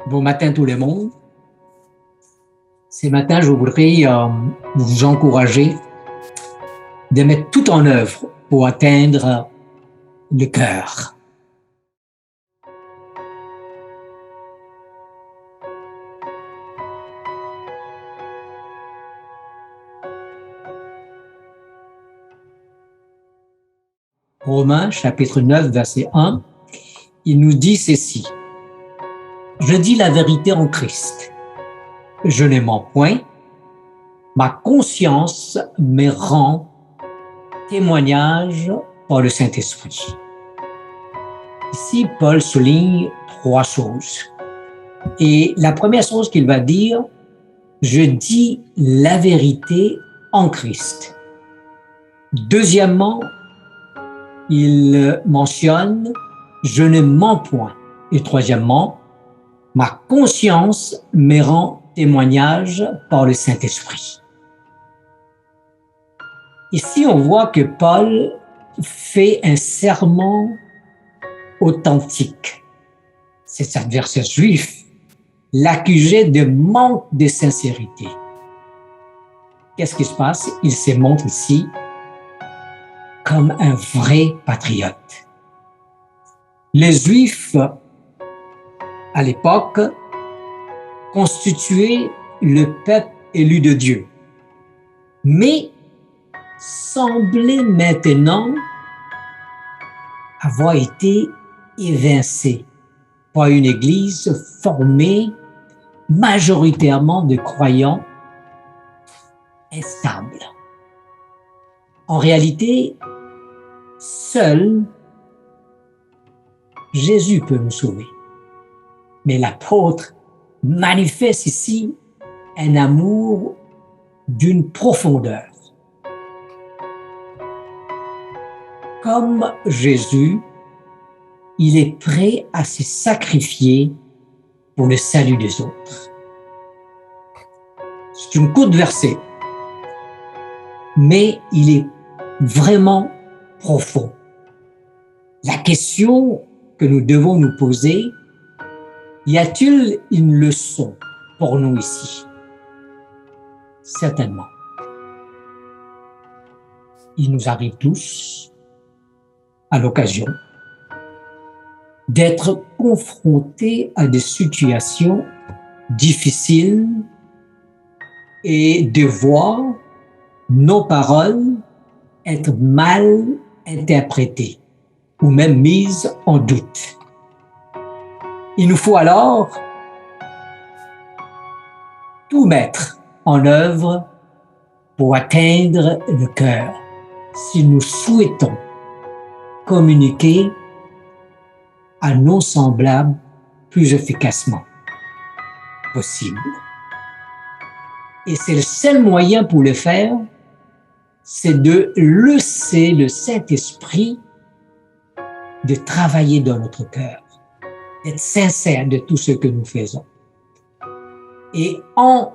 Bon matin tout le monde. Ce matin, je voudrais vous encourager de mettre tout en œuvre pour atteindre le cœur. Romains chapitre 9, verset 1, il nous dit ceci. Je dis la vérité en Christ. Je ne mens point. Ma conscience me rend témoignage par le Saint-Esprit. Ici, Paul souligne trois choses. Et la première chose qu'il va dire, je dis la vérité en Christ. Deuxièmement, il mentionne, je ne mens point. Et troisièmement, ma conscience me rend témoignage par le Saint-Esprit. Ici, on voit que Paul fait un serment authentique. Ses adversaires juifs l'accusaient de manque de sincérité. Qu'est-ce qui se passe? Il se montre ici comme un vrai patriote. Les Juifs, à l'époque, constituaient le peuple élu de Dieu, mais semblaient maintenant avoir été évincés par une église formée majoritairement de croyants instables. En réalité, seul Jésus peut nous sauver. Mais l'apôtre manifeste ici un amour d'une profondeur. Comme Jésus, il est prêt à se sacrifier pour le salut des autres. C'est une courte verset, mais il est vraiment profond. La question que nous devons nous poser, y a-t-il une leçon pour nous ici? Certainement. Il nous arrive tous, à l'occasion, d'être confrontés à des situations difficiles et de voir nos paroles être mal interprétées ou même mises en doute. Il nous faut alors tout mettre en œuvre pour atteindre le cœur si nous souhaitons communiquer à nos semblables plus efficacement possible. Et c'est le seul moyen pour le faire, c'est de laisser le Saint-Esprit de travailler dans notre cœur, d'être sincère de tout ce que nous faisons. Et en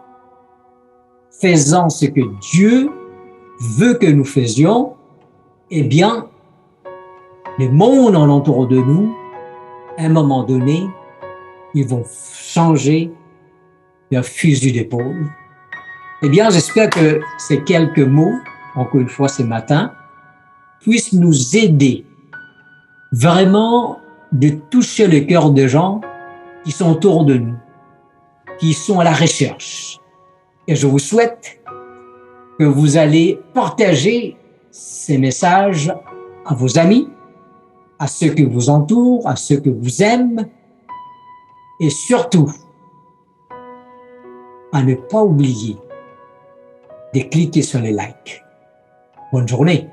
faisant ce que Dieu veut que nous faisions, eh bien, le monde alentour de nous, à un moment donné, ils vont changer leur fusil d'épaule. Eh bien, j'espère que ces quelques mots, encore une fois ce matin, puissent nous aider vraiment de toucher le cœur des gens qui sont autour de nous, qui sont à la recherche. Et je vous souhaite que vous allez partager ces messages à vos amis, à ceux qui vous entourent, à ceux que vous aimez, et surtout, à ne pas oublier de cliquer sur les likes. Bonne journée.